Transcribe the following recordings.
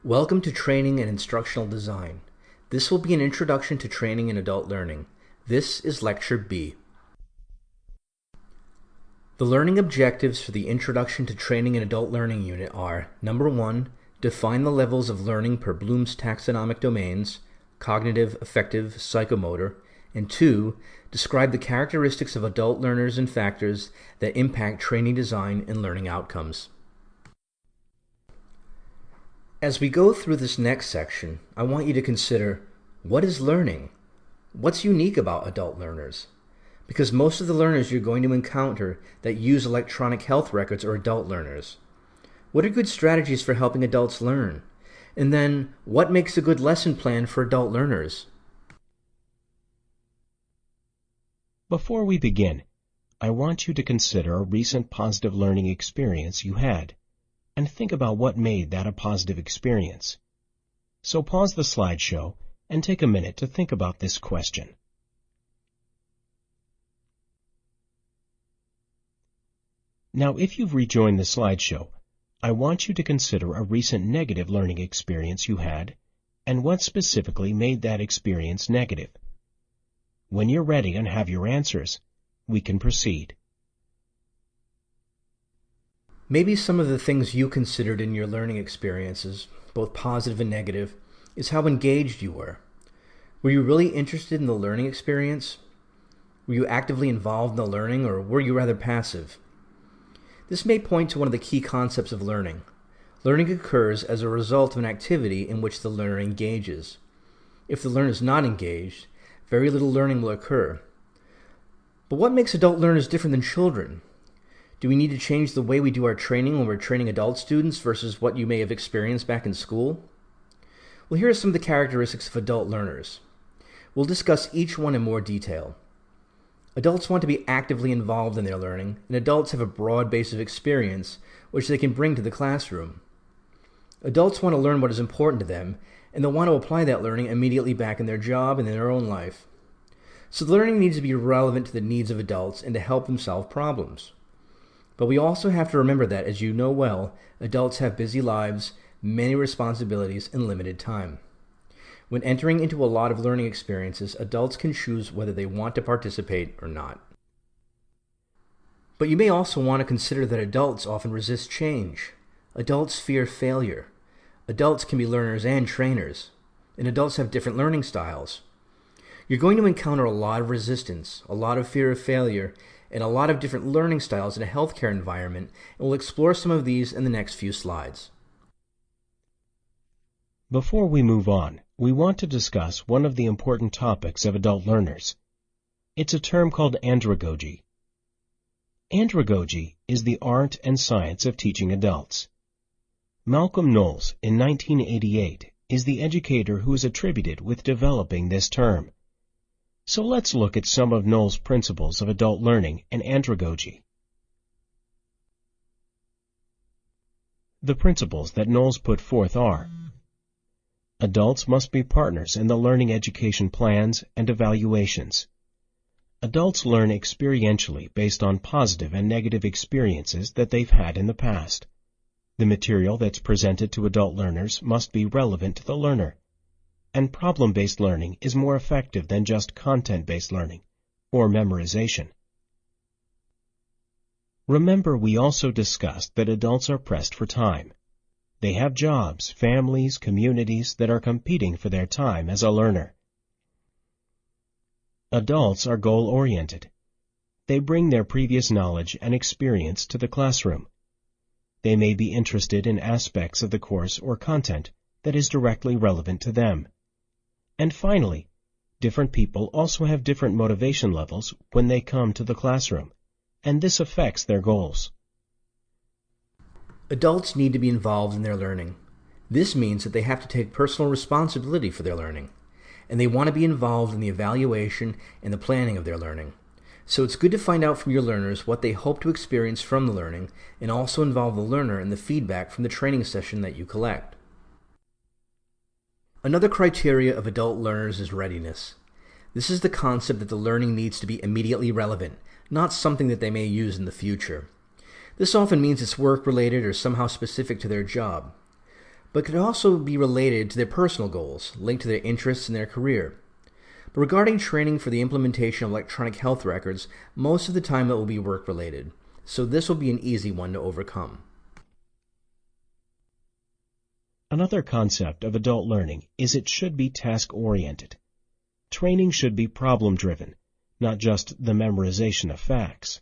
Welcome to Training and Instructional Design. This will be an introduction to training and adult learning. This is Lecture B. The learning objectives for the Introduction to Training and Adult Learning unit are: Number 1, define the levels of learning per Bloom's taxonomic domains, cognitive, affective, psychomotor, and 2, describe the characteristics of adult learners and factors that impact training design and learning outcomes. As we go through this next section, I want you to consider, what is learning? What's unique about adult learners? Because most of the learners you're going to encounter that use electronic health records are adult learners. What are good strategies for helping adults learn? And then, what makes a good lesson plan for adult learners? Before we begin, I want you to consider a recent positive learning experience you had, and think about what made that a positive experience. So pause the slideshow and take a minute to think about this question. Now, if you've rejoined the slideshow, I want you to consider a recent negative learning experience you had and what specifically made that experience negative. When you're ready and have your answers, we can proceed. Maybe some of the things you considered in your learning experiences, both positive and negative, is how engaged you were. Were you really interested in the learning experience? Were you actively involved in the learning, or were you rather passive? This may point to one of the key concepts of learning. Learning occurs as a result of an activity in which the learner engages. If the learner is not engaged, very little learning will occur. But what makes adult learners different than children? Do we need to change the way we do our training when we're training adult students versus what you may have experienced back in school? Well, here are some of the characteristics of adult learners. We'll discuss each one in more detail. Adults want to be actively involved in their learning, and adults have a broad base of experience which they can bring to the classroom. Adults want to learn what is important to them, and they'll want to apply that learning immediately back in their job and in their own life. So the learning needs to be relevant to the needs of adults and to help them solve problems. But we also have to remember that, as you know well, adults have busy lives, many responsibilities, and limited time. When entering into a lot of learning experiences, adults can choose whether they want to participate or not. But you may also want to consider that adults often resist change. Adults fear failure. Adults can be learners and trainers, and adults have different learning styles. You're going to encounter a lot of resistance, a lot of fear of failure, and a lot of different learning styles in a healthcare environment, and we'll explore some of these in the next few slides. Before we move on, we want to discuss one of the important topics of adult learners. It's a term called andragogy. Andragogy is the art and science of teaching adults. Malcolm Knowles, in 1988, is the educator who is attributed with developing this term. So let's look at some of Knowles' principles of adult learning and andragogy. The principles that Knowles put forth are: adults must be partners in the learning education plans and evaluations. Adults learn experientially based on positive and negative experiences that they've had in the past. The material that's presented to adult learners must be relevant to the learner. And problem-based learning is more effective than just content-based learning, or memorization. Remember, we also discussed that adults are pressed for time. They have jobs, families, communities that are competing for their time as a learner. Adults are goal-oriented. They bring their previous knowledge and experience to the classroom. They may be interested in aspects of the course or content that is directly relevant to them. And finally, different people also have different motivation levels when they come to the classroom, and this affects their goals. Adults need to be involved in their learning. This means that they have to take personal responsibility for their learning, and they want to be involved in the evaluation and the planning of their learning. So it's good to find out from your learners what they hope to experience from the learning, and also involve the learner in the feedback from the training session that you collect. Another criteria of adult learners is readiness. This is the concept that the learning needs to be immediately relevant, not something that they may use in the future. This often means it's work-related or somehow specific to their job. but could also be related to their personal goals, linked to their interests in their career. But regarding training for the implementation of electronic health records, most of the time it will be work-related, so this will be an easy one to overcome. Another concept of adult learning is it should be task-oriented. Training should be problem-driven, not just the memorization of facts.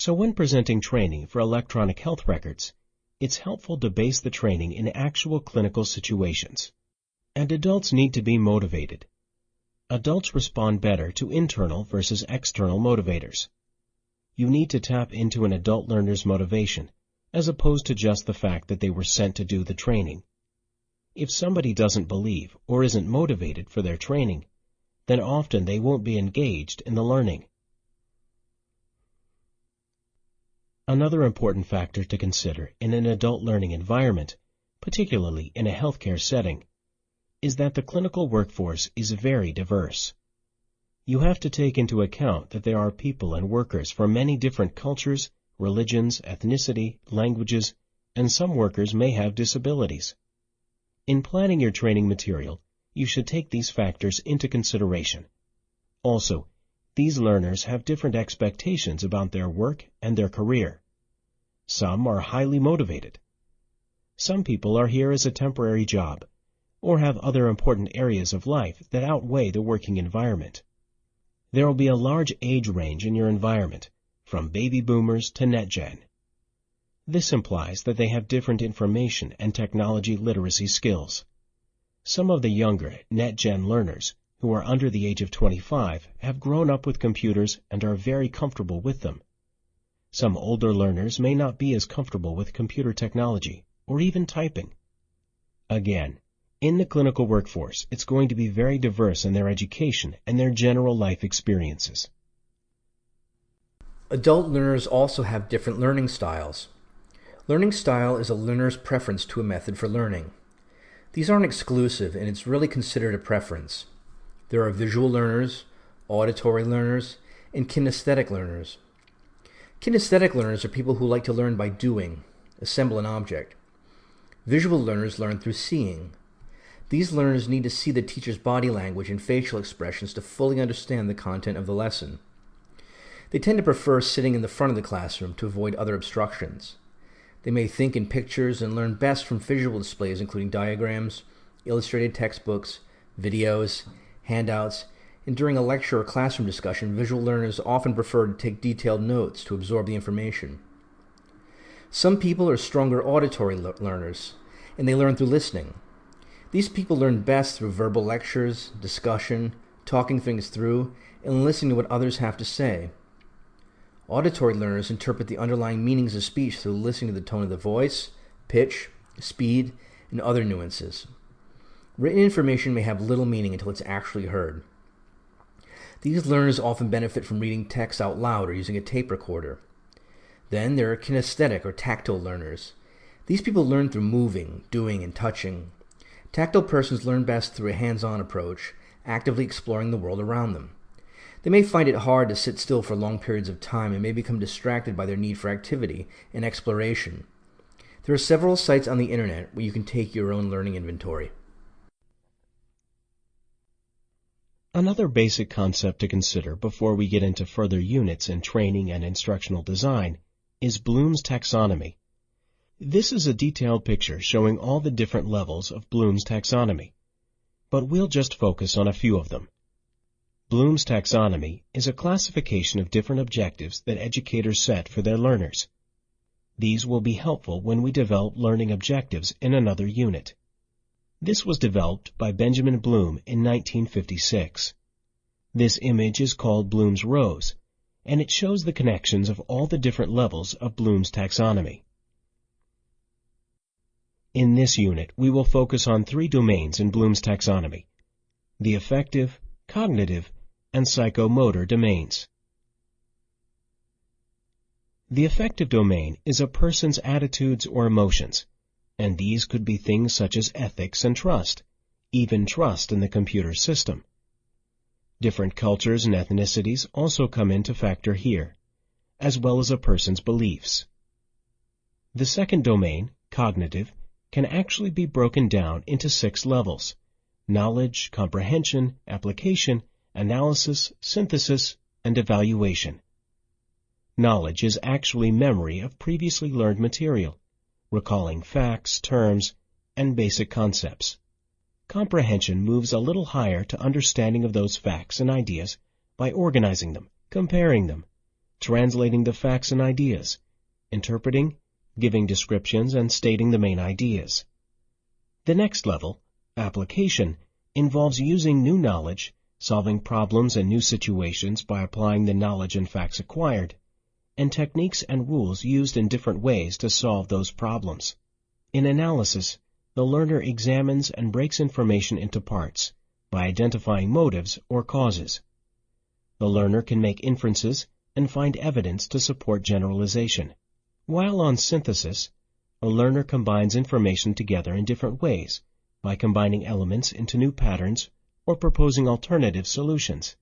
So when presenting training for electronic health records, it's helpful to base the training in actual clinical situations. And adults need to be motivated. Adults respond better to internal versus external motivators. You need to tap into an adult learner's motivation, as opposed to just the fact that they were sent to do the training. If somebody doesn't believe or isn't motivated for their training, then often they won't be engaged in the learning. Another important factor to consider in an adult learning environment, particularly in a healthcare setting, is that the clinical workforce is very diverse. You have to take into account that there are people and workers from many different cultures, religions, ethnicity, languages, and some workers may have disabilities. In planning your training material, you should take these factors into consideration. Also, these learners have different expectations about their work and their career. Some are highly motivated. Some people are here as a temporary job, or have other important areas of life that outweigh the working environment. There will be a large age range in your environment, from baby boomers to NetGen. This implies that they have different information and technology literacy skills. Some of the younger NetGen learners, who are under the age of 25, have grown up with computers and are very comfortable with them. Some older learners may not be as comfortable with computer technology, or even typing. Again, in the clinical workforce, it's going to be very diverse in their education and their general life experiences. Adult learners also have different learning styles. Learning style is a learner's preference to a method for learning. These aren't exclusive, and it's really considered a preference. There are visual learners, auditory learners, and kinesthetic learners. Kinesthetic learners are people who like to learn by doing, assemble an object. Visual learners learn through seeing. These learners need to see the teacher's body language and facial expressions to fully understand the content of the lesson. They tend to prefer sitting in the front of the classroom to avoid other obstructions. They may think in pictures and learn best from visual displays including diagrams, illustrated textbooks, videos, handouts, and during a lecture or classroom discussion, visual learners often prefer to take detailed notes to absorb the information. Some people are stronger auditory learners, and they learn through listening. These people learn best through verbal lectures, discussion, talking things through, and listening to what others have to say. Auditory learners interpret the underlying meanings of speech through listening to the tone of the voice, pitch, speed, and other nuances. Written information may have little meaning until it's actually heard. These learners often benefit from reading text out loud or using a tape recorder. Then there are kinesthetic or tactile learners. These people learn through moving, doing, and touching. Tactile persons learn best through a hands-on approach, actively exploring the world around them. They may find it hard to sit still for long periods of time and may become distracted by their need for activity and exploration. There are several sites on the internet where you can take your own learning inventory. Another basic concept to consider before we get into further units in training and instructional design is Bloom's taxonomy. This is a detailed picture showing all the different levels of Bloom's taxonomy, but we'll just focus on a few of them. Bloom's taxonomy is a classification of different objectives that educators set for their learners. These will be helpful when we develop learning objectives in another unit. This was developed by Benjamin Bloom in 1956. This image is called Bloom's Rose, and it shows the connections of all the different levels of Bloom's taxonomy. In this unit, we will focus on 3 domains in Bloom's taxonomy: the affective, cognitive, and psychomotor domains. The affective domain is a person's attitudes or emotions, and these could be things such as ethics and trust, even trust in the computer system. Different cultures and ethnicities also come into factor here, as well as a person's beliefs. The second domain, cognitive, can actually be broken down into 6 levels: knowledge, comprehension, application, analysis, synthesis, and evaluation. Knowledge is actually memory of previously learned material, recalling facts, terms, and basic concepts. Comprehension moves a little higher to understanding of those facts and ideas by organizing them, comparing them, translating the facts and ideas, interpreting, giving descriptions, and stating the main ideas. The next level, application, involves using new knowledge, solving problems and new situations by applying the knowledge and facts acquired, and techniques and rules used in different ways to solve those problems. In analysis, the learner examines and breaks information into parts by identifying motives or causes. The learner can make inferences and find evidence to support generalization. While on synthesis, a learner combines information together in different ways by combining elements into new patterns or proposing alternative solutions.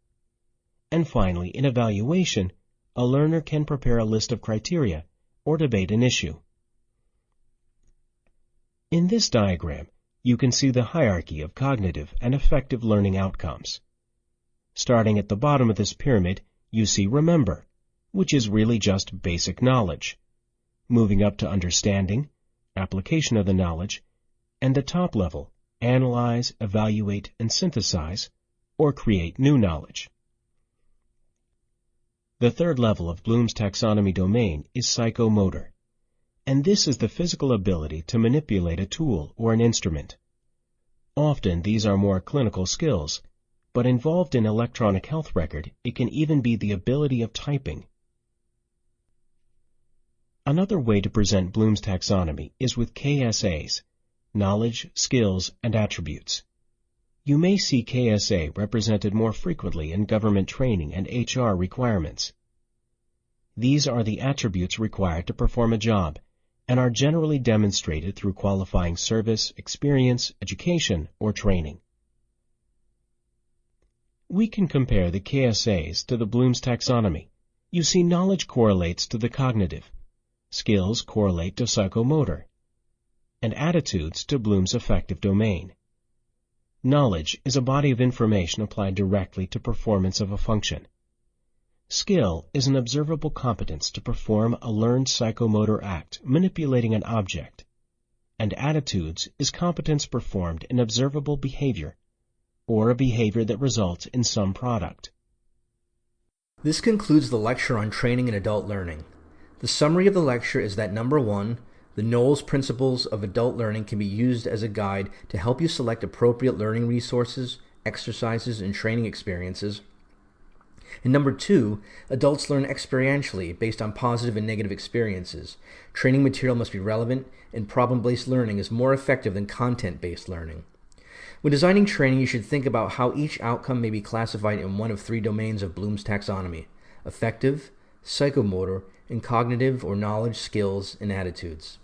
And finally, in evaluation, a learner can prepare a list of criteria or debate an issue. In this diagram, you can see the hierarchy of cognitive and affective learning outcomes. Starting at the bottom of this pyramid, you see remember, which is really just basic knowledge, moving up to understanding, application of the knowledge, and the top level, analyze, evaluate, and synthesize, or create new knowledge. The third level of Bloom's taxonomy domain is psychomotor, and this is the physical ability to manipulate a tool or an instrument. Often these are more clinical skills, but involved in electronic health record, it can even be the ability of typing. Another way to present Bloom's taxonomy is with KSAs, knowledge, skills, and attributes. You may see KSA represented more frequently in government training and HR requirements. These are the attributes required to perform a job and are generally demonstrated through qualifying service, experience, education, or training. We can compare the KSAs to the Bloom's taxonomy. You see knowledge correlates to the cognitive, skills correlate to psychomotor, and attitudes to Bloom's affective domain. Knowledge is a body of information applied directly to performance of a function. Skill is an observable competence to perform a learned psychomotor act manipulating an object, and attitudes is competence performed in observable behavior, or a behavior that results in some product. This concludes the lecture on training and adult learning. The summary of the lecture is that number 1, the Knowles Principles of Adult Learning can be used as a guide to help you select appropriate learning resources, exercises, and training experiences. And number 2, adults learn experientially based on positive and negative experiences. Training material must be relevant, and problem-based learning is more effective than content-based learning. When designing training, you should think about how each outcome may be classified in one of 3 domains of Bloom's taxonomy: affective, psychomotor, and cognitive or knowledge, skills, and attitudes.